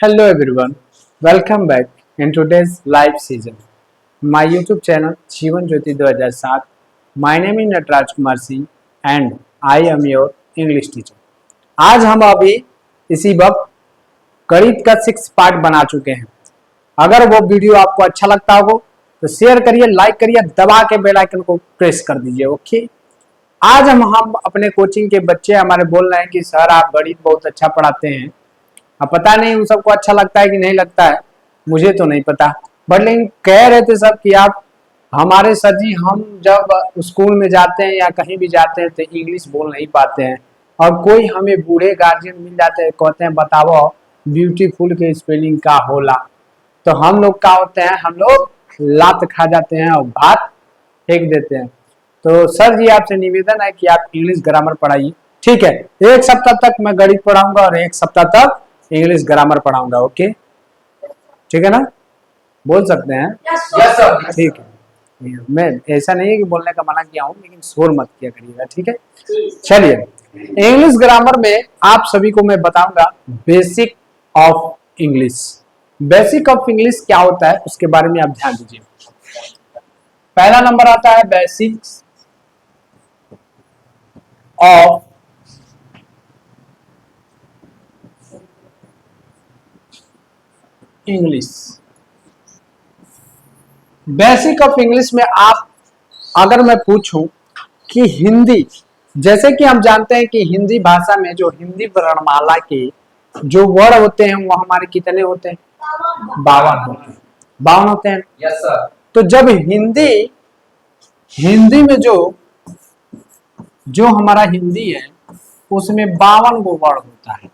Hello everyone, welcome back in today's live season. My YouTube channel Jeevan Jyoti 2007. My name is Nataraj Kumar Singh and I am your English teacher. आज हम अभी इसी वक्त गणित का 6 part बना चुके हैं। अगर वो वीडियो आपको अच्छा लगता हो तो शेयर करिए, लाइक करिए, दबा के बेल आइकन को प्रेस कर दीजिए। ओके, आज हम अपने कोचिंग के बच्चे हमारे बोल रहे हैं कि सर आप गणित बहुत अच्छा पढ़ाते हैं। अब पता नहीं उन सबको अच्छा लगता है कि नहीं लगता है, मुझे तो नहीं पता, बट लेकिन कह रहे थे सब कि आप हमारे सर जी, हम जब स्कूल में जाते हैं या कहीं भी जाते हैं तो इंग्लिश बोल नहीं पाते हैं और कोई हमें बूढ़े गार्जियन मिल जाते हैं, कहते हैं बताओ ब्यूटीफुल के स्पेलिंग का होला, तो हम लोग क्या होते हैं, हम लोग लात खा जाते हैं और भात फेंक देते हैं। तो सर जी आपसे निवेदन है कि आप इंग्लिश ग्रामर पढ़ाइए। ठीक है, एक सप्ताह तक मैं गणित पढ़ाऊंगा और एक सप्ताह तक इंग्लिश ग्रामर पढ़ाऊंगा। ओके, ठीक है ना, बोल सकते हैं? Yes sir. ठीक है, मैं ऐसा नहीं है कि बोलने का मना किया हूं, लेकिन शोर मत किया करिएगा। ठीक है, चलिए इंग्लिश ग्रामर में आप सभी को मैं बताऊंगा basic of English. Basic of English क्या होता है उसके बारे में आप ध्यान दीजिए। पहला नंबर आता है basics of English. Basic of English में आप, अगर मैं पूछूं कि हिंदी, जैसे कि हम जानते हैं कि हिंदी भाषा में जो हिंदी वर्णमाला के जो वर्ड होते हैं वो हमारे कितने होते हैं? 52 होते हैं। 52 होते हैं। Yes sir. तो जब हिंदी में जो हमारा हिंदी है उसमें 52 गो वर्ड होता है।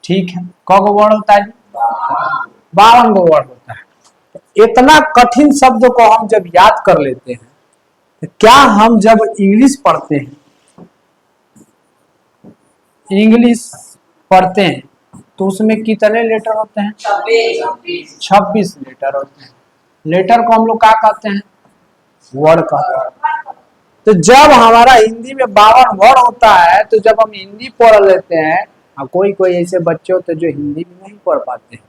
ठीक है, कौ गो वर्ड होता है? 52 गो वर्ड होता है। तो इतना कठिन शब्द को हम जब याद कर लेते हैं तो क्या हम जब इंग्लिश पढ़ते हैं, तो उसमें कितने लेटर होते हैं? 26 लेटर होते हैं। लेटर को हम लोग क्या कहते हैं? वर्ड कहते हैं। तो जब हमारा हिंदी में 52 वर्ड होता है तो जब हम हिंदी पढ़ लेते हैं, कोई कोई ऐसे बच्चे होते हैं जो हिंदी भी नहीं पढ़ पाते हैं,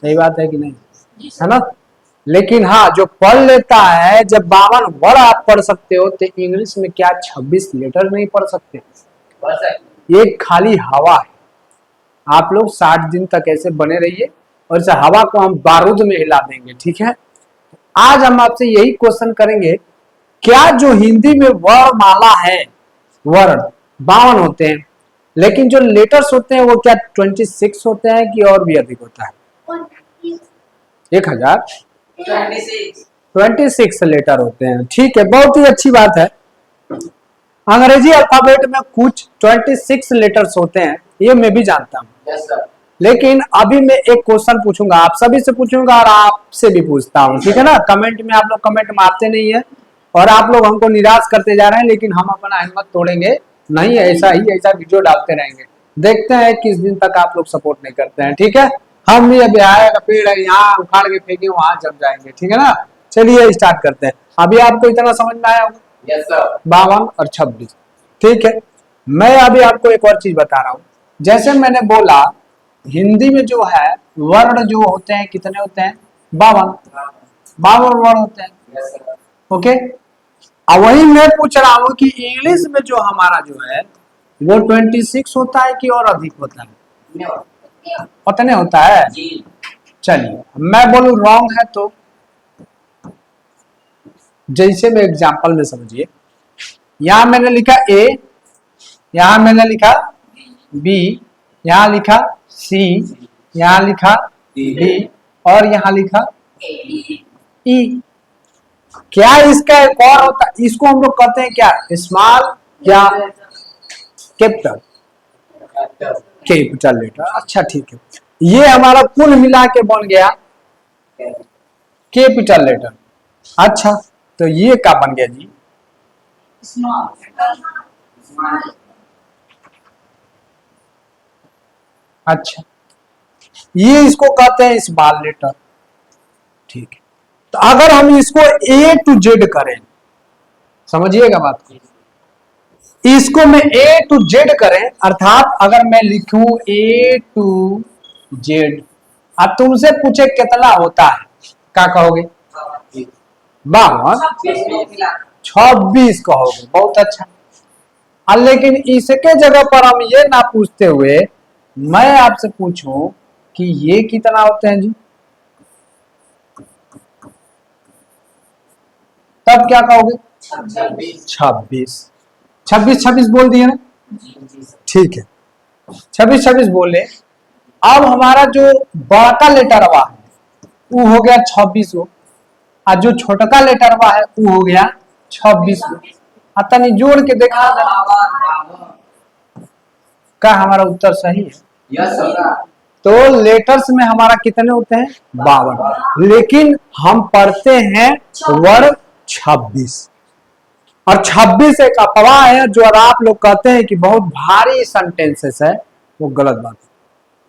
सही बात है कि नहीं, है ना? लेकिन हाँ, जो पढ़ लेता है, जब 52 वर्ड आप पढ़ सकते हो तो इंग्लिश में क्या 26 लेटर नहीं पढ़ सकते? ये खाली हवा है। आप लोग 60 दिन तक ऐसे बने रहिए और इस हवा को हम बारूद में हिला देंगे। ठीक है, आज हम आपसे यही क्वेश्चन करेंगे, क्या जो हिंदी में वर्णमाला है, वर्ड 52 होते हैं, लेकिन जो लेटर्स होते हैं वो क्या 26 होते हैं कि और भी अधिक होता है? 26 लेटर होते हैं। ठीक है, बहुत ही अच्छी बात है। अंग्रेजी अल्फाबेट में कुछ 26 लेटर्स होते हैं, ये मैं भी जानता हूँ। Yes sir. लेकिन अभी मैं एक क्वेश्चन पूछूंगा, आप सभी से पूछूंगा और आपसे भी पूछता हूँ। ठीक है ना, कमेंट में आप लोग कमेंट मारते नहीं है और आप लोग हमको निराश करते जा रहे हैं, लेकिन हम अपना हिम्मत तोड़ेंगे नहीं, ऐसा वीडियो डालते रहेंगे। देखते हैं किस दिन तक आप लोग सपोर्ट नहीं करते हैं। ठीक है, हम भी अभी आएगा पेड़ है, यहाँ उखाड़ के फेंके वहां जम जाएंगे। ठीक है ना, चलिए स्टार्ट करते हैं। अभी आपको इतना समझ में आया होगा? Yes sir. 52 और 26। ठीक है, मैं अभी आपको एक और चीज बता रहा हूँ। जैसे मैंने बोला हिंदी में जो है वर्ड जो होते हैं कितने होते हैं? 52 वर्ड होते हैं। Yes sir. ओके, अब वही मैं पूछ रहा हूँ कि इंग्लिश में जो हमारा जो है वो 26 होता है कि और अधिक होता है? उतने होता है। चलिए मैं बोलूं रॉन्ग है तो जैसे में एग्जांपल में समझिए, यहां मैंने लिखा ए, यहां मैंने लिखा बी, यहां लिखा सी, यहां लिखा डी और यहां लिखा ई। क्या इसका एक और होता है, इसको हम लोग कहते हैं क्या? स्मॉल या कैपिटल? Capital letter. अच्छा ठीक है, ये हमारा कुल मिला के बन गया कैपिटल लेटर। अच्छा, तो ये क्या बन गया जी? अच्छा, ये इसको कहते हैं स्मॉल लेटर। ठीक है, तो अगर हम इसको ए टू जेड करें, समझिएगा बात को, इसको मैं ए टू जेड करें, अर्थात अगर मैं लिखूं ए टू जेड अब तुमसे पूछे कितना होता है, क्या कहोगे? 52, 26 कहोगे, बहुत अच्छा। लेकिन इसके जगह पर हम ये ना पूछते हुए मैं आपसे पूछूं कि ये कितना होते हैं जी, तब क्या कहोगे? 26। 26 बोल दिए ना, ठीक है, 26 बोले। अब हमारा जो बड़ा लेटर हुआ है वो हो गया 26 और जो छोटका लेटर हुआ है वो हो गया 26। तनी जोड़ के देखा क्या हमारा उत्तर सही है? तो लेटर्स में हमारा कितने होते हैं? 52, लेकिन हम पढ़ते हैं वर्ड 26। और 26 एक अफवाह है जो आप लोग कहते हैं कि बहुत भारी सेंटेंसेस है, वो गलत बात है।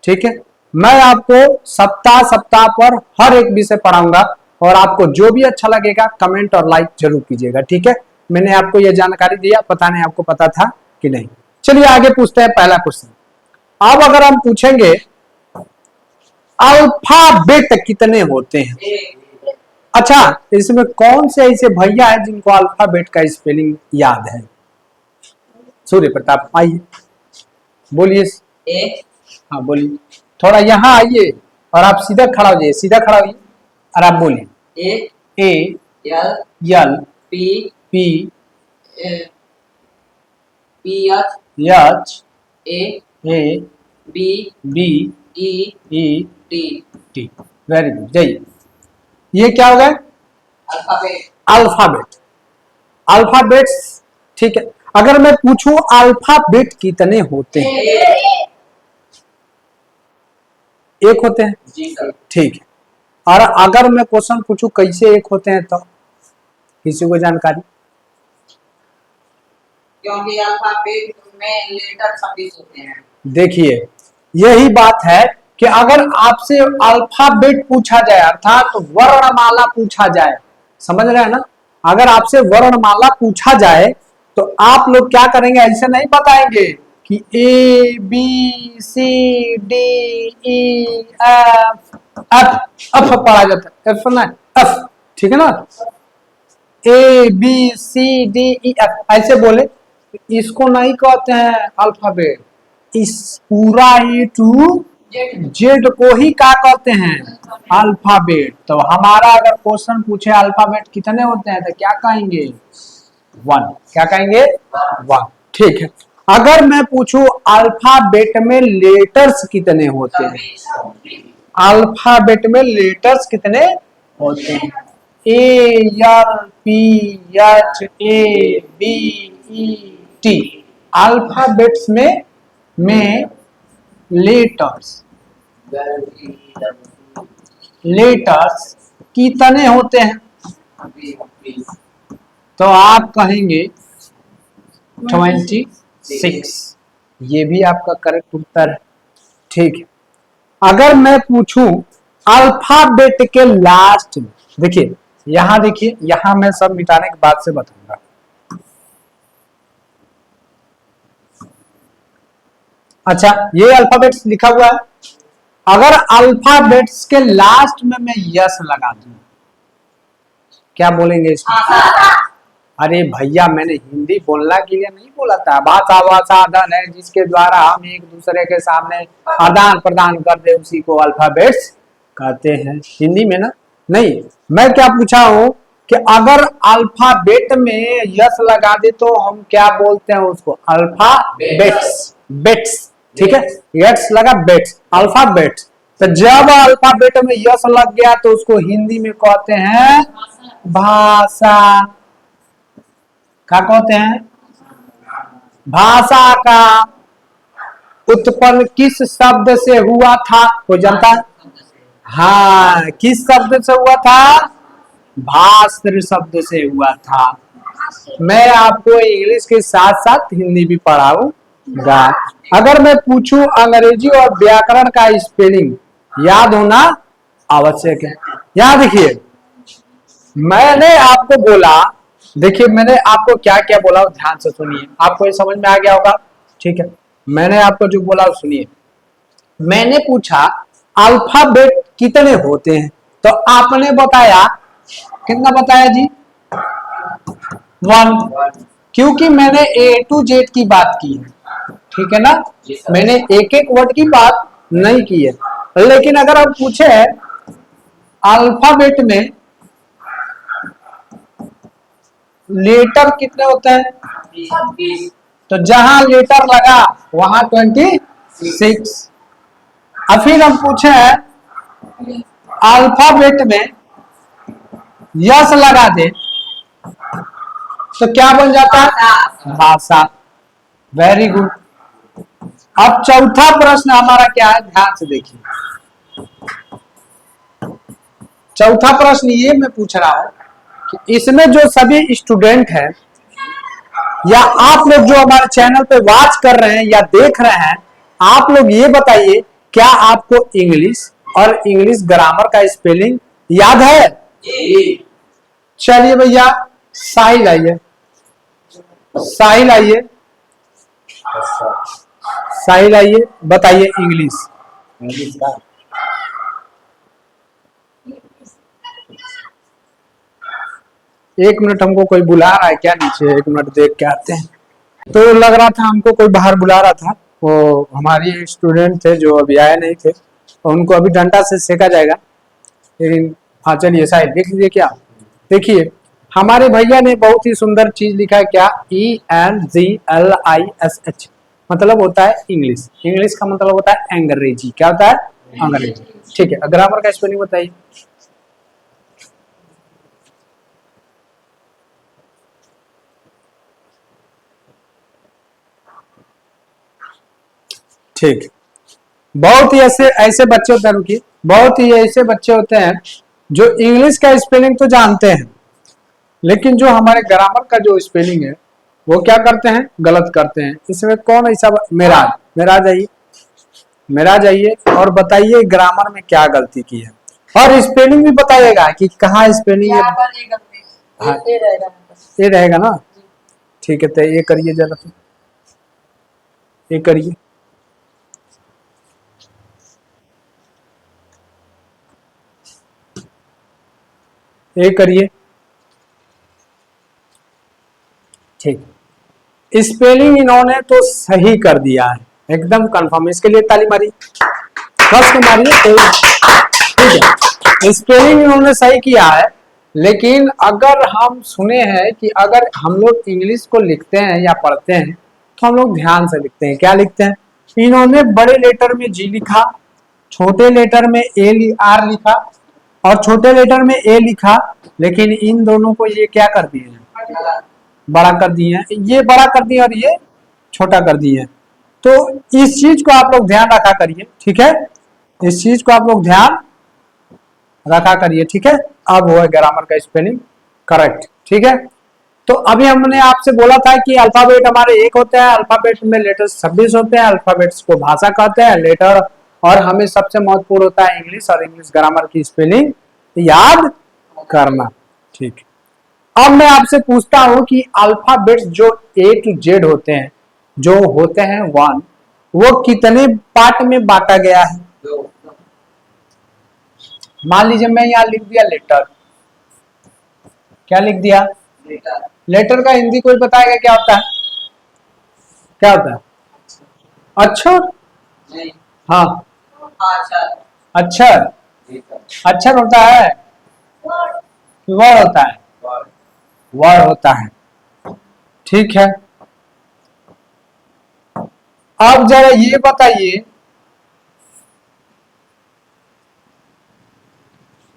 ठीक है, मैं आपको सप्ताह सप्ताह पर हर एक विषय पढ़ाऊंगा और आपको जो भी अच्छा लगेगा कमेंट और लाइक जरूर कीजिएगा। ठीक है, मैंने आपको यह जानकारी दिया, पता नहीं आपको पता था कि नहीं। चलिए आगे पूछते हैं पहला क्वेश्चन। अब अगर हम पूछेंगे अल्फाबेट कितने होते हैं? अच्छा, इसमें कौन से ऐसे भैया है जिनको अल्फाबेट का स्पेलिंग याद है? सूर्य प्रताप आइए, बोलिए। हाँ बोलिए, थोड़ा यहाँ आइए और आप सीधा खड़ा हो जाइए, सीधा खड़ा होइए और आप बोलिए। A L P H A B E T. Very good, जाइए। ये क्या हो गया? अल्फाबेट। अल्फाबेट्स, ठीक है। अगर मैं पूछूं अल्फाबेट कितने होते हैं? एक होते हैं जी सर, ठीक है। और अगर मैं क्वेश्चन पूछूं कैसे एक होते हैं, तो किसी को जानकारी? क्योंकि अल्फाबेट में लेटर 26 होते हैं। देखिए, यही बात है कि अगर आपसे अल्फाबेट पूछा जाए अर्थात वर्णमाला पूछा जाए, समझ रहे हैं ना, अगर आपसे वर्णमाला पूछा जाए तो आप लोग क्या करेंगे? ऐसे नहीं बताएंगे कि A B C D E F F पढ़ा जाता है, एफ ना, एफ, ठीक है ना, A B C D E F ऐसे बोले, इसको नहीं कहते हैं अल्फाबेट। इस पूरा ए टू जेड को ही क्या कहते हैं? अल्फाबेट। तो हमारा अगर क्वेश्चन पूछे अल्फाबेट कितने होते हैं तो क्या कहेंगे? 1। क्या कहेंगे? 1, ठीक है। अगर मैं पूछूं अल्फाबेट में लेटर्स कितने होते हैं? अल्फाबेट में लेटर्स कितने होते हैं? A L P H A B E T. Alphabets में लेटर्स कितने होते हैं? तो आप कहेंगे 26। ये भी आपका करेक्ट उत्तर है, ठीक है। अगर मैं पूछूं अल्फाबेट के लास्ट में, देखिए यहां, देखिए यहां मैं सब मिटाने के बाद से बताऊंगा। अच्छा, ये अल्फाबेट्स लिखा हुआ है। अगर अल्फाबेट्स के लास्ट में मैं यस लगा दूं, क्या बोलेंगे इसमें? अरे भैया, मैंने हिंदी बोलना के लिए नहीं बोला था। भाषा वह साधन है जिसके द्वारा हम एक दूसरे के सामने आदान प्रदान करते, उसी को अल्फाबेट्स कहते हैं हिंदी में ना। नहीं, मैं क्या पूछा हूं कि अगर अल्फाबेट में यस लगा दे तो हम क्या बोलते हैं उसको? अल्फाबेट्स, बेट्स, ठीक है, यस लगा बेट्स, अल्फाबेट्स। तो जब अल्फाबेट में यस लग गया तो उसको हिंदी में कहते हैं भाषा। क्या कहते हैं? भाषा का उत्पन्न किस शब्द से हुआ था? कोई जानता है? हाँ, किस शब्द से हुआ था? भाषा शब्द से हुआ था। मैं आपको इंग्लिश के साथ साथ हिंदी भी पढ़ाऊंगा। अगर मैं पूछूं अंग्रेजी और व्याकरण का स्पेलिंग याद होना आवश्यक है। यहां देखिए, मैंने आपको बोला, देखिए मैंने आपको क्या क्या बोला, ध्यान से सुनिए, आपको ये समझ में आ गया होगा, ठीक है। मैंने आपको जो बोला सुनिए। मैंने पूछा अल्फाबेट कितने होते हैं? तो आपने बताया कितना बताया जी? 1, क्योंकि मैंने ए टू जेड की बात की है, ठीक है ना, मैंने एक एक वर्ड की बात नहीं की है। लेकिन अगर आप पूछे अल्फाबेट में लेटर कितने होते हैं, तो जहां लेटर लगा वहां 26। और फिर हम पूछे अल्फाबेट में यस लगा दे तो क्या बन जाता है? भाषा। Very good. अब चौथा प्रश्न हमारा क्या है, ध्यान से देखिए। चौथा प्रश्न ये मैं पूछ रहा हूं कि इसमें जो सभी स्टूडेंट हैं या आप लोग जो हमारे चैनल पे वॉच कर रहे हैं या देख रहे हैं, आप लोग ये बताइए क्या आपको इंग्लिश और इंग्लिश ग्रामर का स्पेलिंग याद है? चलिए भैया, साहिल आइए, साहिल आइए, साहिल आइए, बताइए इंग्लिश। इंग्लिश का एक मिनट, हमको कोई बुला रहा है क्या नीचे, एक मिनट देख के आते हैं। तो लग रहा था हमको कोई बाहर बुला रहा था, वो हमारी स्टूडेंट थे जो अभी आए नहीं थे, तो उनको अभी डंडा से सेका जाएगा। लेकिन हाँ चलिए साहिल देख लीजिए। क्या देखिए, हमारे भैया ने बहुत ही सुंदर चीज लिखा है, क्या? ENGLISH, मतलब होता है इंग्लिश। इंग्लिश का मतलब होता है अंग्रेजी। क्या होता है? अंग्रेजी। ठीक है, ग्रामर का स्पेलिंग बताइए। ठीक। बहुत ही ऐसे ऐसे बच्चे होते हैं, रुकिए, बहुत ही ऐसे बच्चे होते हैं जो इंग्लिश का स्पेलिंग तो जानते हैं, लेकिन जो हमारे ग्रामर का जो स्पेलिंग है वो क्या करते हैं? गलत करते हैं। इसमें कौन ऐसा? मेराज, मेराज आइए, मेराज आइए और बताइए ग्रामर में क्या गलती की है, और स्पेलिंग भी बताइएगा कि कहाँ स्पेलिंग है। हाँ, ये रहेगा ना? ठीक है, तो ये करिए जरा, तो ये करिए। ये करिए। ठीक, स्पेलिंग इन्होंने तो सही कर दिया है, एकदम कंफर्म। इसके लिए ताली मारिए, फर्स्ट मारिए। ठीक है, स्पेलिंग इन्होंने सही किया है। लेकिन अगर हम सुने हैं कि अगर हम लोग इंग्लिश को लिखते हैं या पढ़ते हैं तो हम लोग ध्यान से लिखते हैं। क्या लिखते हैं? इन्होंने बड़े लेटर में जी लिखा, छोटे लेटर में आर लिखा, और छोटे लेटर में ए लिखा, लेकिन इन दोनों को ये क्या कर दिए हैं? बड़ा कर दिए हैं। ये बड़ा कर दिए और ये छोटा कर दिए हैं। तो इस चीज को आप लोग ध्यान रखा करिए, ठीक है? इस चीज को आप लोग ध्यान रखा करिए, ठीक है? अब हुआ ग्रामर का स्पेलिंग करेक्ट, ठीक है? तो अभी हमने आपसे बोला था कि अल्फाबेट हमारे एक होते हैं, अल्फाबेट में लेटर्स 26 होते हैं, अल्फाबेट्स को भाषा कहते हैं, लेटर, और हमें सबसे महत्वपूर्ण होता है इंग्लिश, और इंग्लिश ग्रामर की स्पेलिंग याद करना। ठीक है, अब मैं आपसे पूछता हूं कि अल्फाबेट्स जो A to Z होते हैं, जो होते हैं 1, वो कितने पार्ट में बांटा गया है? मान लीजिए मैं यहां लिख दिया लेटर। क्या लिख दिया? लेटर का हिंदी कोई बताएगा क्या होता है? क्या होता है? अक्षर? हाँ, अक्षर। अक्षर होता है, वर्ड होता है? वर्ड होता है। ठीक है, अब जरा ये बताइए,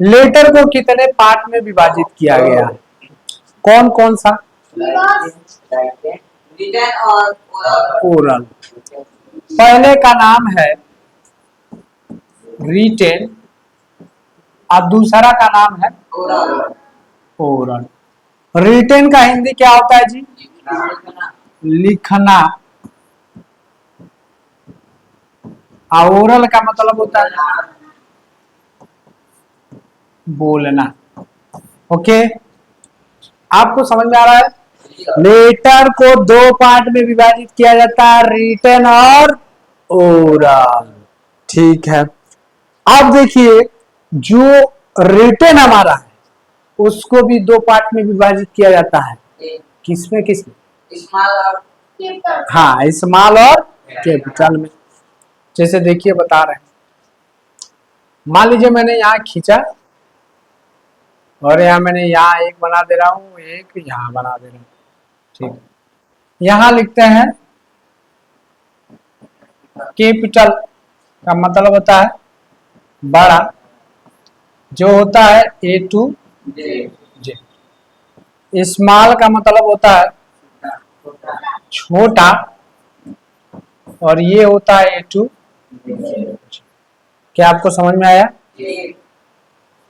लेटर को कितने पार्ट में विभाजित किया गया है? कौन कौन सा? ओरल। पहले का नाम है रिटेन और दूसरा का नाम है ओरल। रिटेन का हिंदी क्या होता है जी? लिखना। और ओरल का मतलब होता है बोलना। ओके, आपको समझ में आ रहा है? लेटर को 2 पार्ट में विभाजित किया जाता है, रिटन और ओरल। ठीक है, अब देखिए जो रिटेन हमारा है उसको भी दो पार्ट में विभाजित किया जाता है। किसमें किसमें? स्मॉल और हाँ, स्मॉल और कैपिटल में। जैसे देखिए बता रहे हैं, मान लीजिए मैंने यहाँ खींचा और यहाँ मैंने यहाँ एक बना दे रहा हूँ, एक यहाँ बना दे रहा हूँ। ठीक, यहाँ लिखते हैं कैपिटल का मतलब होता है बड़ा, जो होता है ए टू जे। स्मॉल का मतलब होता है छोटा, और ये होता है ए टू। क्या आपको समझ में आया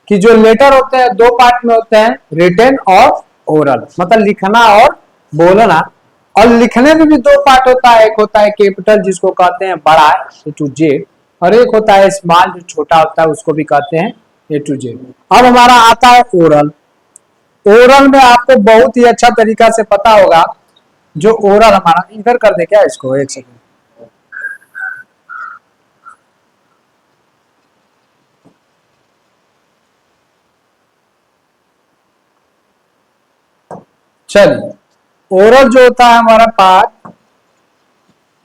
कि जो लेटर होते हैं दो पार्ट में होते हैं, रिटेन और ओरल, मतलब लिखना और बोलना। और लिखने में भी दो पार्ट होता है, एक होता है कैपिटल जिसको कहते हैं बड़ा ए टू जेड, और एक होता है स्मॉल जो छोटा होता है उसको भी कहते हैं ए टू जेड। अब हमारा आता है ओरल। ओरल में आपको बहुत ही अच्छा तरीका से पता होगा, जो ओरल हमारा, इधर कर दे क्या इसको, एक सेकंड। चलिए, ओरल जो होता है हमारा पार्ट,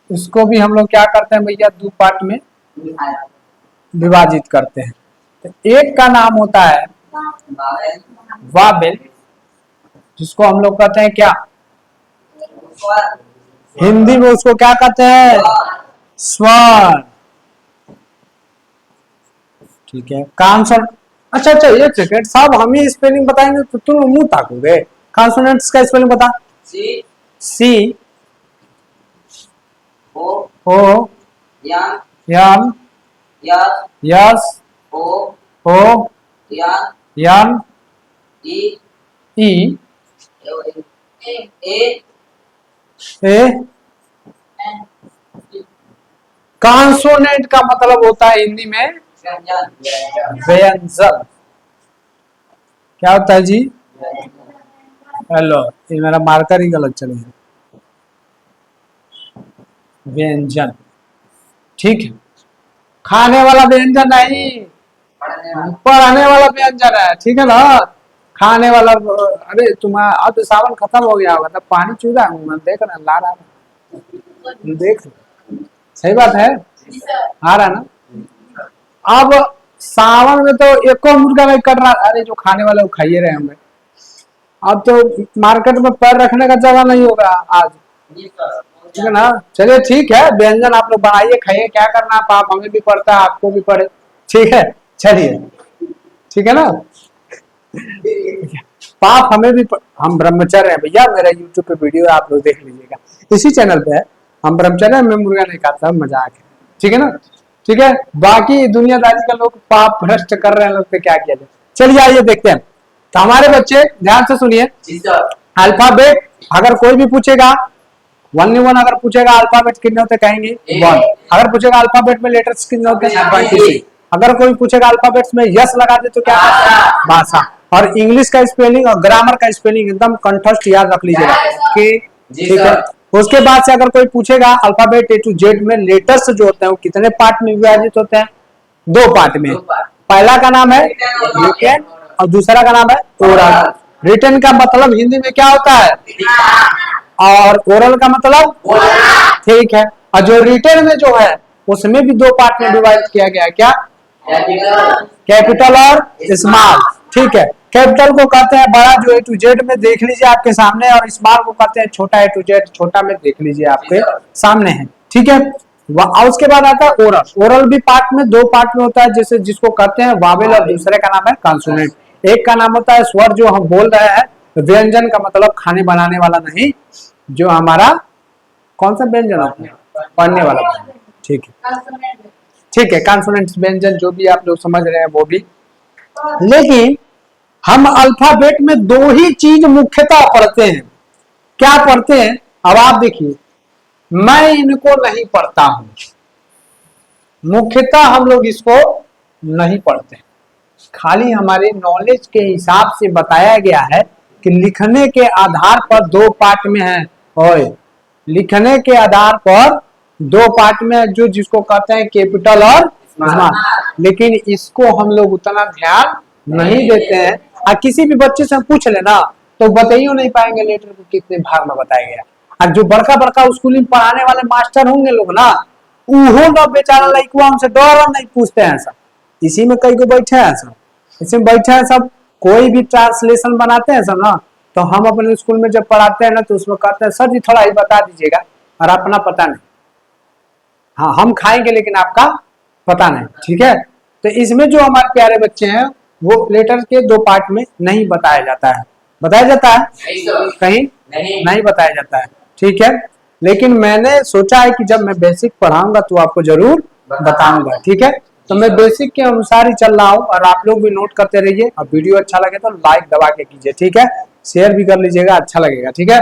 उसको भी हम लोग क्या करते हैं भैया, दो पार्ट में विभाजित करते हैं। तो एक का नाम होता है वावेल, जिसको हम लोग कहते हैं क्या, हिंदी में उसको क्या कहते हैं, स्वर। ठीक है, कॉन्सोनेंट। अच्छा अच्छा, एक सेकेंड साहब, हम ही स्पेलिंग बताएंगे तो तुम मुंह ताकोगे। कॉन्सोनेंट्स का स्पेलिंग बता। सी ओ यम यस ओ यन ई ए। कॉन्सोनेंट का मतलब होता है हिंदी में व्यंजन। क्या होता है जी? हेलो, ये मेरा मार्कर ही गलत चले गया। व्यंजन, ठीक है, खाने वाला व्यंजन नहीं, पढ़ने वाला व्यंजन है, ठीक है ना। खाने वाला, अरे तुम्हारा अब तो सावन खत्म हो गया होगा, तब पानी चू रहा हूँ मैं, देख रहा ला रहा हूँ, देख, सही बात है, आ रहा ना। अब सावन में तो एको मुर्गा नहीं कट रहा, अरे जो खाने वाले वो खाइए रहे हमें। अब तो मार्केट में पैर रखने का जगह नहीं होगा आज, ठीक है ना। चलिए ठीक है, व्यंजन आप लोग बनाइए खाइए, क्या करना है, पाप हमें भी पड़ता है आपको भी पड़े, ठीक है। चलिए, ठीक है ना, पाप हमें भी हम ब्रह्मचर्य है भैया, मेरा यूट्यूब पे वीडियो आप लोग देख लीजिएगा, इसी चैनल पे है। हम ब्रह्मचर्य में मुर्गा नहीं खाता, मजाक है, ठीक है ना। ठीक है, बाकी दुनियादारी का लोग पाप भ्रष्ट कर रहे हैं, लोग पे क्या किया जाए। चलिए आइए देखते हैं। तो हमारे बच्चे ध्यान से सुनिए, अल्फाबेट अगर कोई भी पूछेगा, 1 अगर पूछेगा अल्फाबेट कितने होते कहेंगे 1। अगर पूछेगा अल्फाबेट में लेटर्स कितने होते हैं 23। अगर कोई पूछेगा अल्फाबेट्स में यस लगा दे तो क्या कहते हैं, भाषा। और इंग्लिश का स्पेलिंग और ग्रामर का स्पेलिंग एकदम कंठस्थ याद रख लीजिएगा कि, ठीक है। उसके बाद से अगर कोई पूछेगा अल्फाबेट ए टू जेड में लेटर्स जो होते हैं वो कितने पार्ट में विभाजित होते हैं, 2 पार्ट में। पहला का नाम है रिटेन और दूसरा का नाम है ओरल। रिटेन का मतलब हिंदी में क्या होता है, और ओरल का मतलब, ठीक है। और जो रिटेन में जो है उसमें भी 2 पार्ट में डिवाइड किया गया है, क्या, कैपिटल और स्मॉल, ठीक है। कैपिटल को कहते हैं बड़ा, जो ए टू जेड में देख लीजिए आपके सामने, और स्मॉल को कहते हैं छोटा, ए टू जेड छोटा में देख लीजिए आपके सामने है, ठीक है। और उसके बाद आता है ओरल। ओरल भी पार्ट में 2 पार्ट में होता है, जैसे जिसको कहते हैं वावेल और दूसरे का नाम है कॉन्सोनेंट। एक का नाम होता है स्वर, जो हम बोल रहे हैं, व्यंजन का मतलब खाने बनाने वाला नहीं, जो हमारा कौन सा व्यंजन होता है, पढ़ने वाला, ठीक है, ठीक है। कॉन्सोनेंट व्यंजन जो भी आप लोग समझ रहे हैं वो भी। लेकिन हम अल्फाबेट में 2 ही चीज मुख्यतः पढ़ते हैं। क्या पढ़ते हैं, अब आप देखिए, मैं इनको नहीं पढ़ता हूं, मुख्यतः हम लोग इसको नहीं पढ़ते, खाली हमारे नॉलेज के हिसाब से बताया गया है कि लिखने के आधार पर 2 पार्ट में है, और लिखने के आधार पर 2 पार्ट में, जो जिसको कहते हैं कैपिटल और स्मार्ट, लेकिन इसको हम लोग उतना ध्यान नहीं देते हैं। और किसी भी बच्चे से हम पूछ लेना तो बताइए नहीं पाएंगे लेटर को कितने भाग में बताया गया। और जो बड़का बड़का स्कूल में पढ़ाने वाले मास्टर होंगे लोग ना, उहो ना बेचारा लड़कुआ हमसे डर नहीं पूछते हैं सब। इसी में कई को बैठे हैं सब, इसी में बैठे हैं सब, कोई भी ट्रांसलेशन बनाते हैं सब ना, तो हम अपने स्कूल में जब पढ़ाते हैं ना तो उसमें कहते हैं सर जी थोड़ा ही बता दीजिएगा, और अपना पता नहीं। हाँ हम खाएंगे लेकिन आपका पता नहीं, ठीक है। तो इसमें जो हमारे प्यारे बच्चे हैं वो लेटर के दो पार्ट में नहीं बताया जाता है। बताया जाता है कहीं नहीं बताया जाता है, ठीक है। लेकिन मैंने सोचा है कि जब मैं बेसिक पढ़ाऊंगा तो आपको जरूर बताऊंगा, ठीक है। तो मैं बेसिक के अनुसार ही चल रहा हूँ, और आप लोग भी नोट करते रहिए। और वीडियो अच्छा लगे तो लाइक दबा के कीजिए, ठीक है। शेयर भी कर लीजिएगा, अच्छा लगेगा, ठीक है।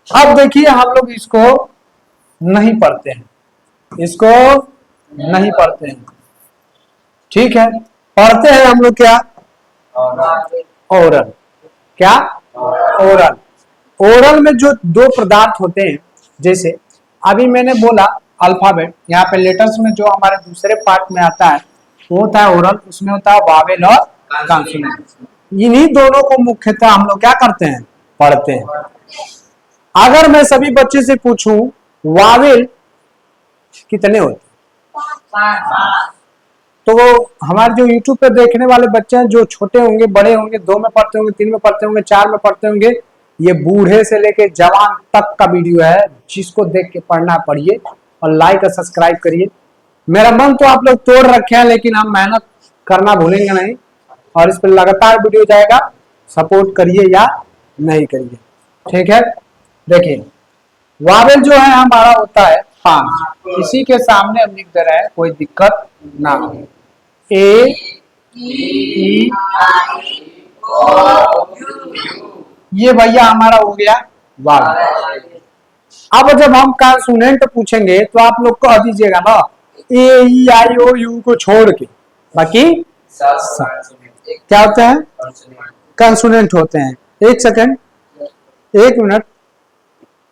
अब देखिए हम लोग इसको नहीं पढ़ते हैं, इसको नहीं पढ़ते हैं, ठीक है। पढ़ते हैं हम लोग क्या, ओरल। क्या, ओरल। ओरल में जो दो पदार्थ होते हैं, जैसे अभी मैंने बोला अल्फाबेट, यहाँ पे लेटर्स में जो हमारे दूसरे पार्ट में आता है वो होता है ओरल, उसमें होता है वावेल और कॉन्सोनेंट। इन्हीं दोनों को मुख्यतः हम लोग क्या करते हैं, पढ़ते हैं। अगर मैं सभी बच्चे से पूछूं वावेल कितने होते हैं, तो वो हमारे जो YouTube पे देखने वाले बच्चे हैं, जो छोटे होंगे बड़े होंगे, 2 में पढ़ते होंगे, 3 में पढ़ते होंगे, 4 में पढ़ते होंगे, ये बूढ़े से लेके जवान तक का वीडियो है, जिसको देख के पढ़ना पढ़िए और लाइक और सब्सक्राइब करिए। मेरा मन तो आप लोग तोड़ रखे हैं, लेकिन हम मेहनत करना भूलेंगे नहीं, और इस पर लगातार वीडियो जाएगा। सपोर्ट करिए या नहीं करिए, ठीक है। देखिए वावेल जो है हमारा होता है 5, इसी के सामने हम लिख दे रहे हैं, कोई दिक्कत ना हो। ए ई ये भैया हमारा हो गया वावेल। अब जब हम कॉन्सोनेंट पूछेंगे तो आप लोग कह दीजिएगा ना ए ई आई ओ यू को छोड़ के बाकी क्या होते हैं, कॉन्सोनेंट होते हैं। एक सेकंड, एक मिनट,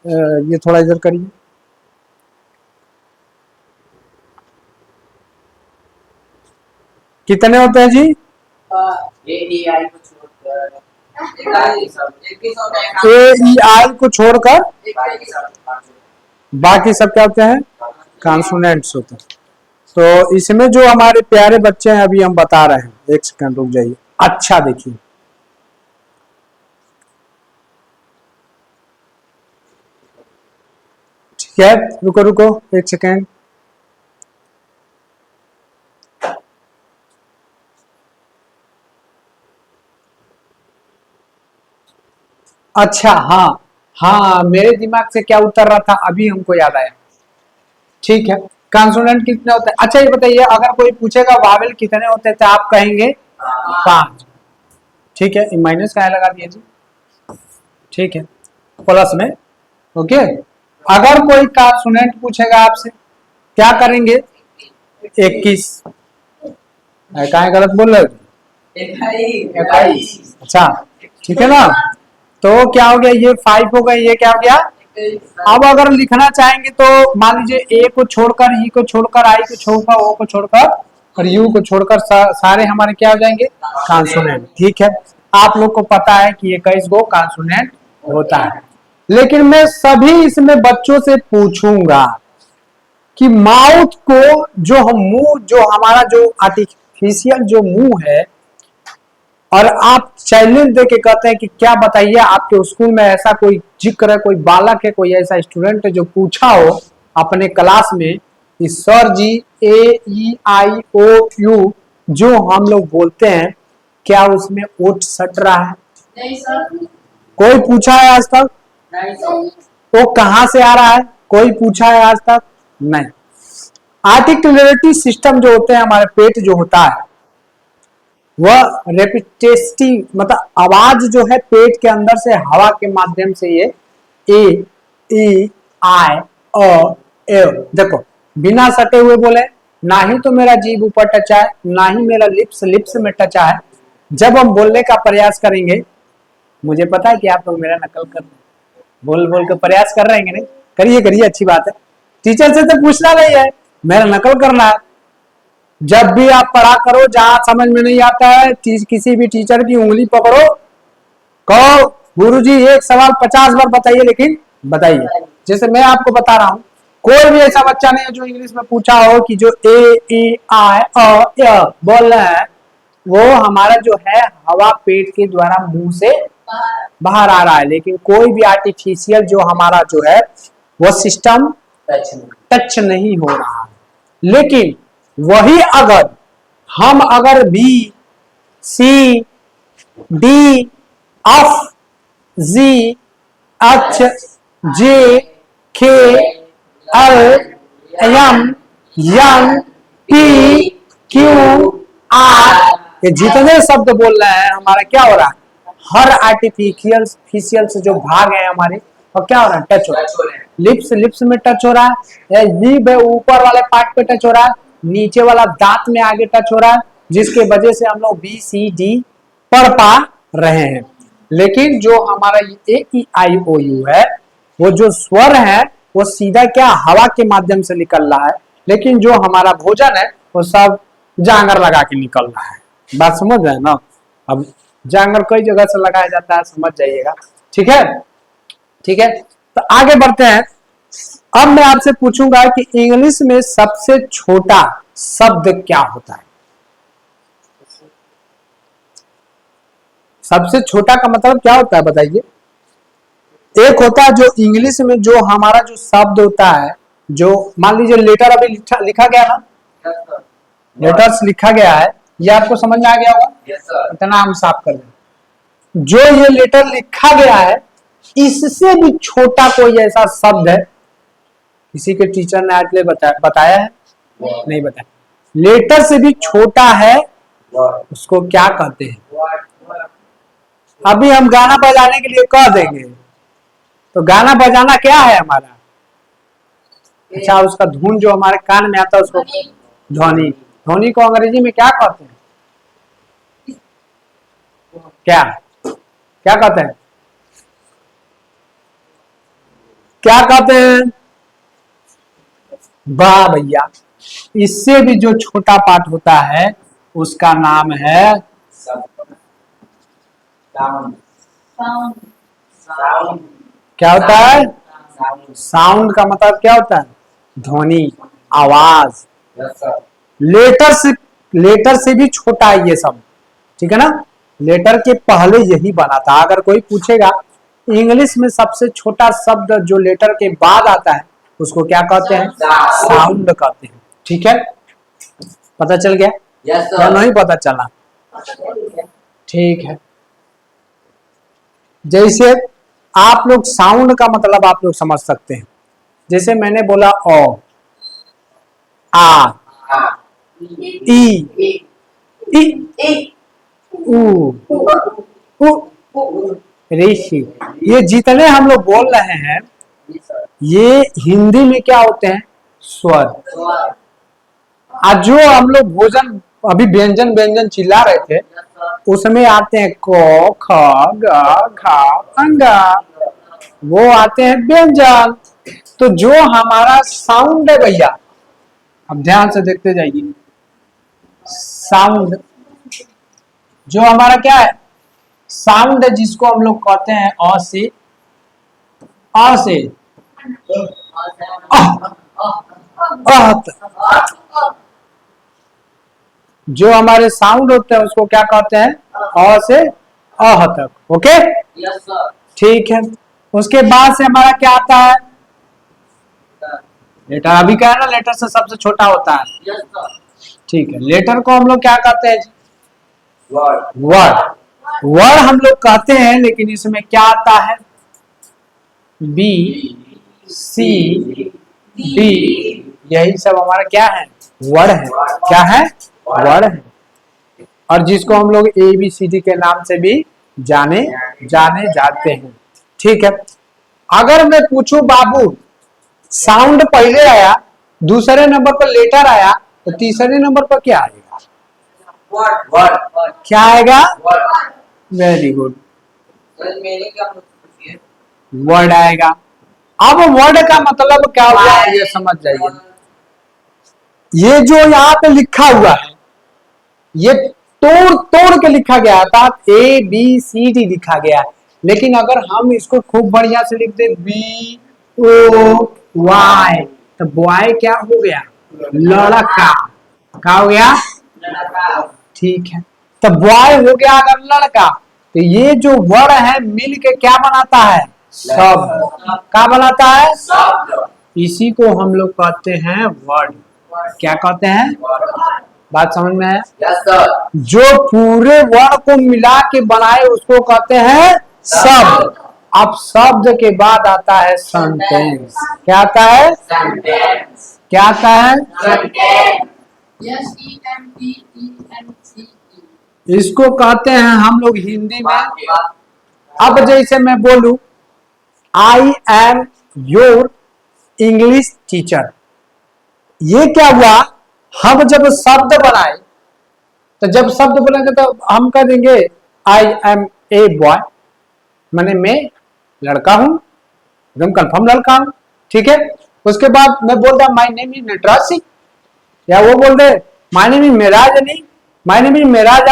ये थोड़ा इधर करिए। कितने होते हैं जी, ए ई आई को छोड़कर बाकी सब क्या होते हैं, कॉन्सोनेंट्स होते हैं। तो इसमें जो हमारे प्यारे बच्चे हैं अभी हम बता रहे हैं, एक सेकंड रुक जाइए। अच्छा देखिए, ठीक है, रुको रुको एक सेकंड। अच्छा हाँ हाँ, मेरे दिमाग से क्या उतर रहा था अभी हमको याद आया, ठीक है। कॉन्सोनेंट कितने होते हैं, अच्छा ये बताइए, अगर कोई पूछेगा वावेल कितने होते हैं तो आप कहेंगे 5, ठीक है। माइनस का लगा दिए जी, ठीक है, प्लस में, ओके। अगर कोई कॉन्सोनेंट पूछेगा आपसे क्या करेंगे, 21। कहाँ गलत बोल रहे हो, 21, अच्छा ठीक है ना। तो क्या हो गया, ये 5 हो गया, ये क्या हो गया। अब अगर लिखना चाहेंगे तो मान लीजिए ए को छोड़कर, ई को छोड़कर, आई को छोड़कर, ओ को छोड़कर और यू को छोड़कर सारे हमारे क्या हो जाएंगे, कॉन्सोनेंट, ठीक है। आप लोग को पता है कि 21 गो कॉन्सोनेंट होता है। लेकिन मैं सभी इसमें बच्चों से पूछूंगा कि माउथ को, जो हम मुंह, जो हमारा जो आर्टिफिशियल जो मुंह है, और आप चैलेंज दे के कहते हैं कि क्या बताइए आपके स्कूल में ऐसा कोई जिक्र है, कोई बालक है, कोई ऐसा स्टूडेंट है जो पूछा हो अपने क्लास में कि sir ji A E I O you जो हम लोग बोलते हैं, क्या उसमें ओट सट रहा है। नहीं सर, कोई पूछा है आज तक, नहीं सर, वो कहां से आ रहा है, कोई पूछा है आज तक नहीं। आर्टिकुलेटरी सिस्टम जो होते हैं, हमारे पेट जो होता है, वह रेपिटेटिव, मतलब आवाज जो है पेट के अंदर से हवा के माध्यम से ये ए ई आई ओ ए, देखो बिना सटे हुए बोले, ना ही तो मेरा जीभ ऊपर टचा है, ना ही मेरा लिप्स में टचा है। जब हम बोलने का प्रयास करेंगे, मुझे पता है कि आप लोग मेरा नकल कर बोल बोल के प्रयास कर रहे हैं, नहीं करिए करिए, अच्छी बात है। टीचर से तो पूछना नहीं है, मेरा नकल करना है। जब भी आप पढ़ा करो, जहां समझ में नहीं आता है किसी भी टीचर की उंगली पकड़ो, कहो गुरुजी एक सवाल 50 बार बताइए, लेकिन बताइए। जैसे मैं आपको बता रहा हूं, कोई भी ऐसा बच्चा नहीं है जो इंग्लिश में पूछा हो कि जो ए ई आई अ बोल रहे हैं, वो हमारा जो है हवा पेट के द्वारा मुंह से बाहर आ रहा है, लेकिन कोई भी आर्टिफिशियल जो हमारा जो है वो सिस्टम टच नहीं हो रहा है। लेकिन वही अगर हम अगर B C D F G H J K L M N P Q R, ये जितने शब्द बोल रहे हैं हमारा क्या हो रहा है, हर आर्टिफिशियल से जो भाग है हमारे, और क्या हो रहा है, टच हो रहा है। लिप्स में टच हो रहा है, जीभ है ऊपर वाले पार्ट पे टच हो रहा है, नीचे वाला दांत में आगे टच हो रहा है, जिसके वजह से हम लोग बी सी डी पढ़ पा रहे हैं। लेकिन जो हमारा ए ई आई ओ यू है, वो जो स्वर है वो सीधा क्या हवा के माध्यम से निकल रहा है, लेकिन जो हमारा भोजन है वो सब जांगर लगा के निकल रहा है। बात समझ रहे हैं ना? अब जांगर कई जगह से लगाया जाता है, समझ जाइएगा। ठीक है, ठीक है, तो आगे बढ़ते हैं। अब मैं आपसे पूछूंगा कि इंग्लिश में सबसे छोटा शब्द क्या होता है? सबसे छोटा का मतलब क्या होता है बताइए? एक होता है जो इंग्लिश में जो हमारा जो शब्द होता है, जो मान लीजिए लेटर अभी लिखा गया ना, लेटर्स लिखा गया है, ये आपको समझ में आ गया होगा? इतना हम साफ कर दें। जो ये लेटर लिखा गया है, इससे भी छोटा कोई ऐसा शब्द है? किसी के टीचर ने आज बताया है? नहीं बताया। लेटर से भी छोटा है, उसको क्या कहते हैं? अभी हम गाना बजाने के लिए कह देंगे, तो गाना बजाना क्या है हमारा? अच्छा, उसका धुन जो हमारे कान में आता है उसको ध्वनि। ध्वनि को अंग्रेजी में क्या कहते हैं? क्या क्या कहते हैं? क्या कहते हैं? वाह भैया, इससे भी जो छोटा पार्ट होता है उसका नाम है क्या होता है? साउंड का मतलब क्या होता है? ध्वनि, आवाज। लेटर से भी छोटा है ये सब, ठीक है ना? लेटर के पहले यही बना था। अगर कोई पूछेगा इंग्लिश में सबसे छोटा शब्द जो लेटर के बाद आता है उसको क्या कहते हैं? साउंड कहते हैं। ठीक है, पता चल गया? या नहीं पता चला? ठीक है, जैसे आप लोग साउंड का मतलब आप लोग समझ सकते हैं। जैसे मैंने बोला ओ, आ, ई, ऊ, ऋषि, ये जितने हम लोग बोल रहे हैं ये हिंदी में क्या होते हैं? स्वर। आज जो हम लोग भोजन अभी व्यंजन व्यंजन चिल्ला रहे थे, उसमें आते हैं क ख ग घ अंग, वो आते हैं व्यंजन। तो जो हमारा साउंड है भैया, अब ध्यान से देखते जाइए, साउंड जो हमारा क्या है? साउंड है, जिसको हम लोग कहते हैं अ से अह तक। जो हमारे साउंड होते हैं उसको क्या कहते हैं? अ से अह तक। ओके, ठीक है। उसके बाद से हमारा क्या आता है? लेटर। अभी क्या है ना, लेटर से सबसे छोटा होता है। ठीक है, लेटर को हम लोग क्या कहते हैं? वर्ड। वर्ड हम लोग कहते हैं, लेकिन इसमें क्या आता है? बी सी डी, यही सब हमारा क्या है? वर्ड है। क्या है? वर्ड है। और जिसको हम लोग ए बी सी डी के नाम से भी जाने जाते हैं। ठीक है, अगर मैं पूछूं बाबू साउंड पहले आया, दूसरे नंबर पर लेटर आया, तो तीसरे नंबर पर क्या आएगा? वर्ड। क्या आएगा? वेरी गुड, वर्ड आएगा। अब वर्ड का मतलब क्या हुआ ये समझ जाइए। ये जो यहाँ पे लिखा हुआ है ये तोड़ तोड़ के लिखा गया था, ABCD लिखा गया है। लेकिन अगर हम इसको खूब बढ़िया से लिख दे BOY, तो बॉय क्या हो गया? लड़का। क्या हो गया? ठीक है, तो बॉय हो गया अगर लड़का, तो ये जो वर्ड है मिल के क्या बनाता है? शब्द। क्या बनाता है? इसी को हम लोग कहते हैं वर्ड। क्या कहते हैं? बात समझ में आया? Yes, sir. जो पूरे वर्ड को मिला के बनाए उसको कहते हैं शब्द। अब शब्द के बाद आता है सेंटेंस। क्या आता है? Sentence. क्या आता है? Sentence. SENTENCE. इसको कहते हैं हम लोग हिंदी में, वाक्य. अब जैसे मैं बोलूं I am your English teacher, ये क्या हुआ? हम जब शब्द बनाए, तो जब शब्द बोलेंगे तो हम कह देंगे आई एम ए बॉय, माने मैं लड़का हूं, एकदम कंफर्म लड़का हूं। ठीक है, उसके बाद मैं बोलता my name is Nataraj Singh, या वो बोल दे my name is Meraj Ali, my name is Meraj.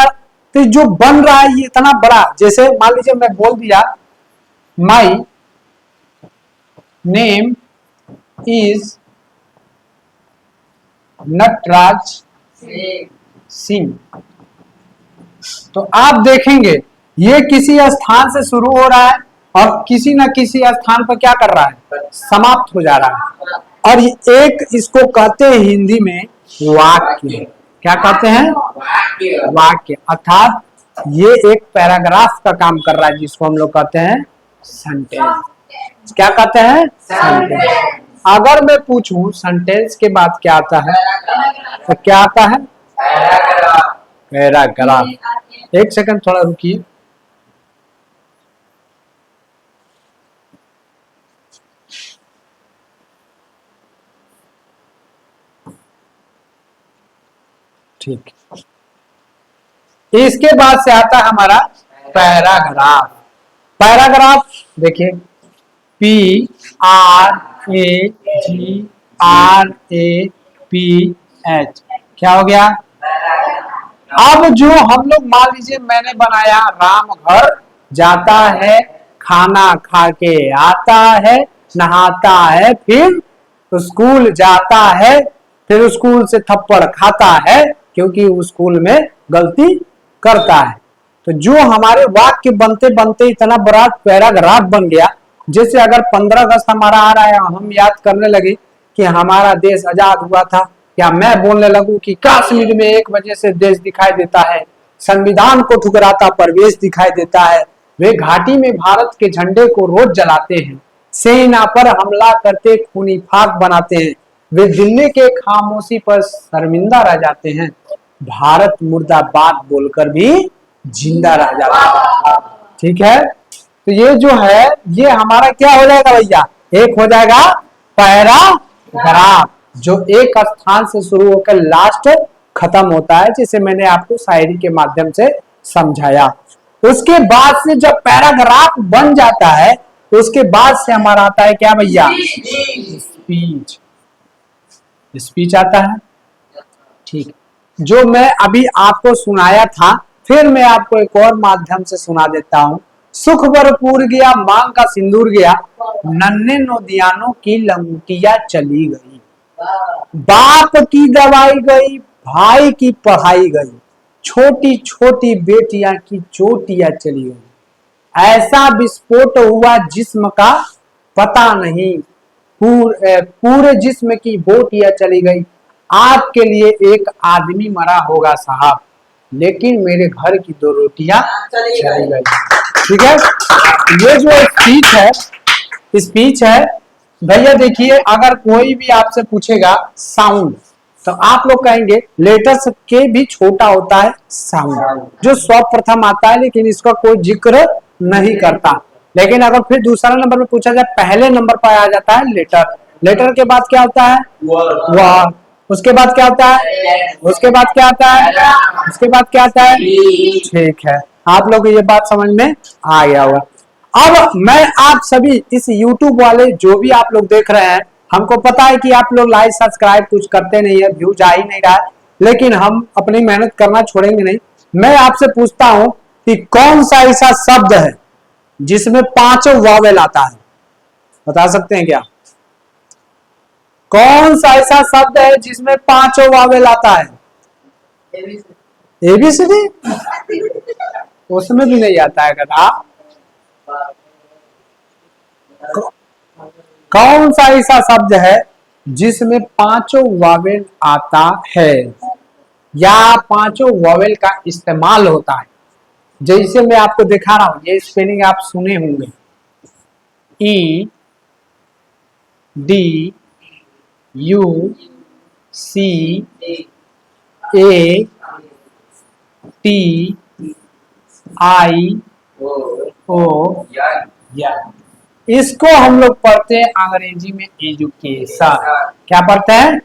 तो जो बन रहा है ये इतना बड़ा, जैसे मान लीजिए मैं बोल दिया my name is Nataraj Singh, तो आप देखेंगे ये किसी स्थान से शुरू हो रहा है और किसी न किसी स्थान पर क्या कर रहा है? समाप्त हो जा रहा है। और एक इसको कहते हैं हिंदी में वाक्य। क्या कहते हैं? वाक्य. वाक्य, अर्थात ये एक पैराग्राफ का काम कर रहा है जिसको हम लोग कहते हैं सेंटेंस। क्या कहते हैं? सेंटेंस। अगर मैं पूछूं सेंटेंस के बाद क्या आता है, तो क्या आता है? Paragraph. पैराग्राफ। एक सेकंड थोड़ा रुकिए। ठीक, इसके बाद से आता है हमारा पैराग्राफ। पैराग्राफ देखिए PRAGRAPH, क्या हो गया? अब जो हम लोग मान लीजिए मैंने बनाया राम घर जाता है, खाना खा के आता है, नहाता है, फिर स्कूल जाता है, फिर स्कूल से थप्पड़ खाता है क्योंकि उस स्कूल में गलती करता है। तो जो हमारे वाक्य बनते बनते इतना बड़ा पैराग्राफ बन गया, जैसे अगर 15 अगस्त हमारा आ रहा है, हम याद करने लगे कि हमारा देश आजाद हुआ था, या मैं बोलने लगूं कि कश्मीर में 1 बजे से देश दिखाई देता है, संविधान को ठुकराता परवेश दिखाई देता है, वे घाटी में भारत के झंडे को रोज जलाते हैं, सेना पर हमला करते खूनी फाक बनाते हैं, वे दिल्ली के खामोशी पर शर्मिंदा रह जाते हैं, भारत मुर्दाबाद बोलकर भी जिंदा रह जाता है। ठीक है, तो ये जो है ये हमारा क्या हो जाएगा भैया? एक हो जाएगा पैराग्राफ, जो एक स्थान से शुरू होकर लास्ट खत्म होता है, जिसे मैंने आपको शायरी के माध्यम से समझाया। उसके बाद से जब पैराग्राफ बन जाता है, तो उसके बाद से हमारा आता है क्या भैया? स्पीच। स्पीच आता है। ठीक, जो मैं अभी आपको सुनाया था, फिर मैं आपको एक और माध्यम से सुना देता हूं। सुख भरपूर गया, मांग का सिंदूर गया, नन्हे नौदियानों की लंगोटियां चली गई, बाप की दवाई गई, भाई की पढ़ाई गई, छोटी छोटी बेटियां की चोटियां चली गई, ऐसा विस्फोट हुआ जिस्म का पता नहीं, पूरे जिस्म की बोटियां चली गई, आपके लिए एक आदमी मरा होगा साहब, लेकिन मेरे घर की 2 रोटियां चली गई। ठीक है, ये जो स्पीच है भैया, देखिए अगर कोई भी आपसे पूछेगा साउंड, तो आप लोग कहेंगे लेटर्स के भी छोटा होता है साउंड, जो सर्वप्रथम आता है, लेकिन इसका कोई जिक्र नहीं करता। लेकिन अगर फिर दूसरा नंबर पे पूछा जाए, पहले नंबर पर आ जाता है लेटर। लेटर के बाद क्या होता है? वर्ड। उसके बाद क्या होता है? उसके बाद क्या आता है? उसके बाद क्या आता है? ठीक है, आप लोग ये बात समझ में आ गया होगा। अब मैं आप सभी इस YouTube वाले जो भी आप लोग देख रहे हैं, हमको पता है कि आप लोग लाइक सब्सक्राइब कुछ करते नहीं है, व्यू जा ही नहीं रहा है, लेकिन हम अपनी मेहनत करना छोड़ेंगे नहीं। मैं आपसे पूछता हूं कि कौन सा ऐसा शब्द है जिसमें 5 वावेल आता है? बता सकते हैं क्या? कौन सा ऐसा शब्द है जिसमें 5 वावेल आता है? एबीसीडी? उसमें भी नहीं आता है गधा। कौन सा ऐसा शब्द है जिसमें 5 वावेल आता है या 5 वावेल का इस्तेमाल होता है? जैसे मैं आपको दिखा रहा हूं, ये स्पेलिंग आप सुने होंगे। E D U C A T I O या। इसको हम लोग पढ़ते हैं अंग्रेजी में एजुकेशन। क्या पढ़ते हैं?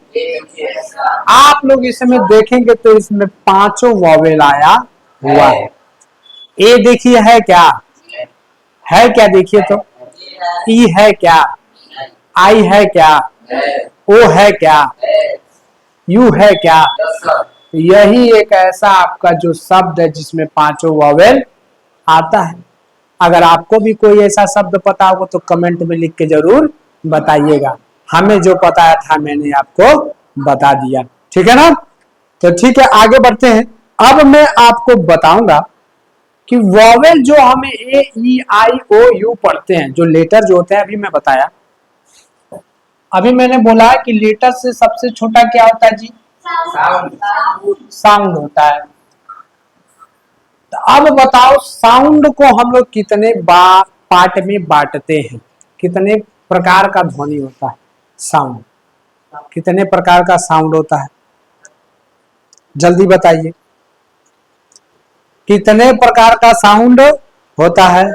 आप लोग इसमें देखेंगे तो इसमें 5 वावेल आया हुआ है। ए देखिए है क्या? है क्या? देखिए तो ई है क्या? आई है क्या? ओ है क्या? यू है क्या? यही एक ऐसा आपका जो शब्द है जिसमें 5 वावेल आता है। अगर आपको भी कोई ऐसा शब्द पता हो तो कमेंट में लिख के जरूर बताइएगा। हमें जो पता था मैंने आपको बता दिया, ठीक है ना? तो ठीक है, आगे बढ़ते हैं। अब मैं आपको बताऊंगा कि वॉवेल जो हमें ए ई आई ओ यू पढ़ते हैं, जो लेटर जो होते हैं, अभी मैं बताया, अभी मैंने बोला कि लेटर से सबसे छोटा क्या होता है जी? साउंड होता है। तो अब बताओ साउंड को हम लोग कितने पार्ट में बांटते हैं? कितने प्रकार का ध्वनि होता है? साउंड कितने प्रकार का साउंड होता है? जल्दी बताइए, कितने प्रकार का साउंड होता है?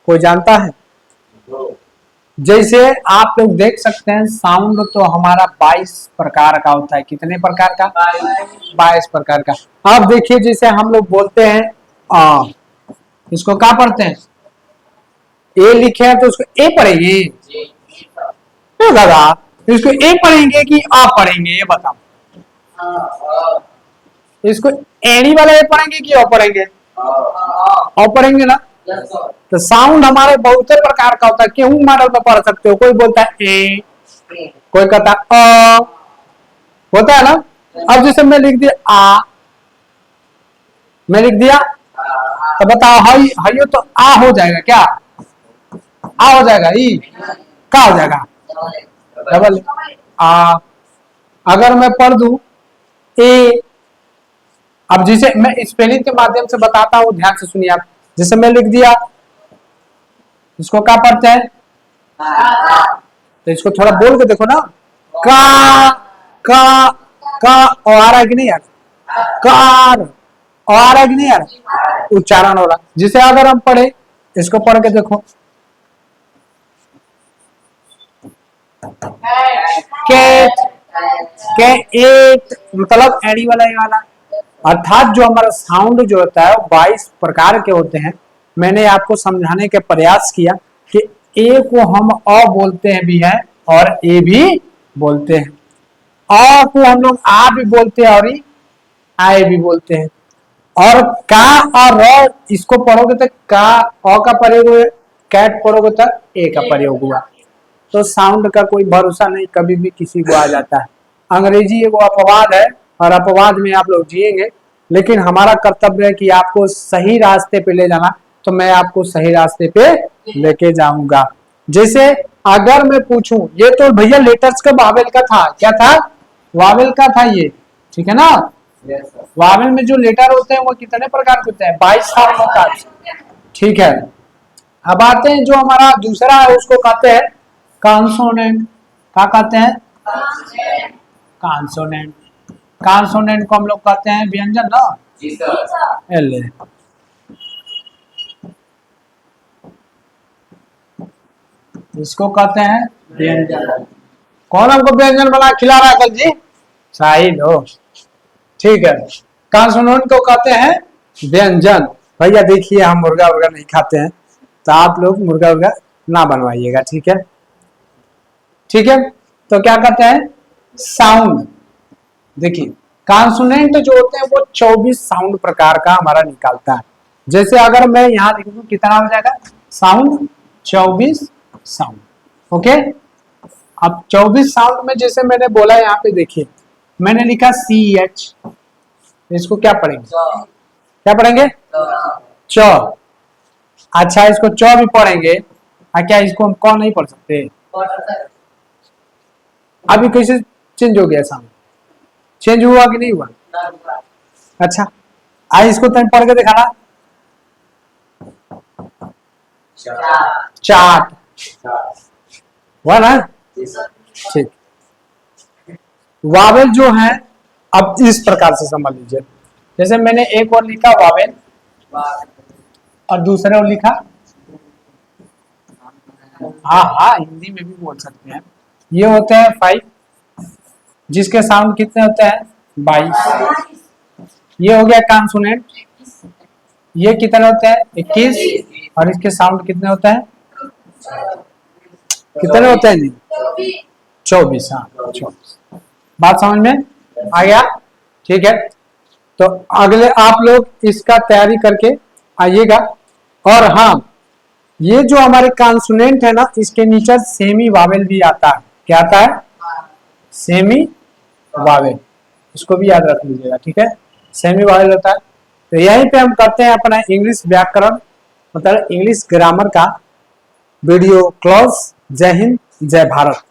कोई जानता है? जैसे आप लोग देख सकते हैं साउंड तो हमारा 22 प्रकार का होता है। कितने प्रकार का? 22 प्रकार का। अब देखिए जैसे हम लोग बोलते हैं इसको क्या पढ़ते हैं? ए लिखे हैं तो उसको ए पढ़ेंगे दादा? इसको ए पढ़ेंगे कि आ पढ़ेंगे? ये बताओ। इसको एनी वाला ए पढ़ेंगे कि ओ पढ़ेंगे? ओ पढ़ेंगे ना। तो साउंड हमारे बहुत प्रकार का होता है। केहू मॉडल में पढ़ सकते हो। कोई बोलता है ए, कोई कहता है अ, होता है ना। अब जैसे मैं लिख दिया आ, मैं लिख दिया तो बताओ हाई हाइयो तो आ हो जाएगा क्या? आ हो जाएगा? ई क्या हो जाएगा? डबल आ। अगर मैं पढ़ दू ए, अब जिसे मैं स्पेलिंग के माध्यम से बताता हूं, ध्यान से सुनिए आप। जैसे मैं लिख दिया, इसको क्या पढ़ते हैं? तो इसको थोड़ा बोल के देखो ना। का का का आ रहा है कि नहीं यार? कार आ रहा है कि नहीं यार? उच्चारण हो रहा। जिसे अगर हम पढ़े, इसको पढ़ के देखो, कैट कैट, मतलब एडी वाला, ये वाला। अर्थात जो हमारा साउंड जो होता है 22 प्रकार के होते हैं। मैंने आपको समझाने के प्रयास किया कि ए को हम अ बोलते हैं भी है और ए भी बोलते हैं। अ को हम लोग आ भी बोलते हैं और आए भी बोलते हैं। और का और र, इसको पढ़ोगे तो का अ का प्रयोग हुआ, कैट पढ़ोगे तो ए का प्रयोग हुआ। तो साउंड का कोई भरोसा नहीं, कभी भी किसी को आ जाता है। अंग्रेजी एगो अपवाद है और अपवाद में आप लोग जिएंगे, लेकिन हमारा कर्तव्य है कि आपको सही रास्ते पे ले जाना। तो मैं आपको सही रास्ते पे लेके जाऊंगा। जैसे अगर मैं पूछूं, ये तो भैया लेटर्स का वावेल का था। क्या था? वावेल का था ये, ठीक है ना। वावेल में जो लेटर होते हैं वो कितने प्रकार के होते हैं? 22 साउंड होता है, ठीक है। अब आते हैं जो हमारा दूसरा है, उसको कहते हैं कॉन्सोनेंट। क्या कहते हैं? कॉन्सोनेंट। कॉन्सोनेंट को हम लोग कहते हैं व्यंजन ना। जी सर। एल, इसको कहते हैं व्यंजन। कौन हमको व्यंजन बना खिला रहा है कल जी? शाहिद हो, ठीक है। कॉन्सोनेंट को कहते हैं व्यंजन। भैया देखिए हम मुर्गा उर्गा नहीं खाते हैं, तो आप लोग मुर्गा उर्गा ना बनवाइएगा, ठीक है? ठीक है। तो क्या कहते हैं, साउंड। देखिए कॉन्सोनेंट जो होते हैं वो 24 साउंड प्रकार का हमारा निकालता है। जैसे अगर मैं यहाँ लिख दूं कितना हो जाएगा, साउंड 24 साउंड। ओके, अब 24 साउंड में जैसे मैंने बोला यहाँ पे देखिए, मैंने लिखा CH, इसको क्या पढ़ेंगे, क्या पढ़ेंगे, च। अच्छा इसको च भी पढ़ेंगे, क्या इसको हम क नहीं पढ़ सकते? अभी कैसे चेंज हो गया साउंड, चेंज हुआ कि नहीं हुआ? अच्छा आई इसको तुम पढ़ के दिखाना, चाट हुआ ना, ठीक। वावेल जो है अब इस प्रकार से समझ लीजिए, जैसे मैंने एक और लिखा वावेल और दूसरे और लिखा, हाँ हाँ हिंदी में भी बोल सकते हैं। ये होते हैं 5, जिसके साउंड कितने होते हैं, 22। ये हो गया कॉन्सोनेंट, ये कितने होते हैं, 21, और इसके साउंड कितने होते हैं, कितने होते हैं जी, 24। हाँ 24। बात समझ में आ गया, ठीक है। तो अगले आप लोग इसका तैयारी करके आइएगा। और हाँ, ये जो हमारे कॉन्सोनेंट है ना, इसके नीचे सेमी वावेल भी आता है। क्या आता है, सेमी वावेल, इसको भी याद रख लीजिएगा, ठीक है। सेमी वावेल होता है। तो यहीं पे हम करते हैं अपना इंग्लिश व्याकरण मतलब इंग्लिश ग्रामर का वीडियो क्लोज। जय हिंद, जय भारत।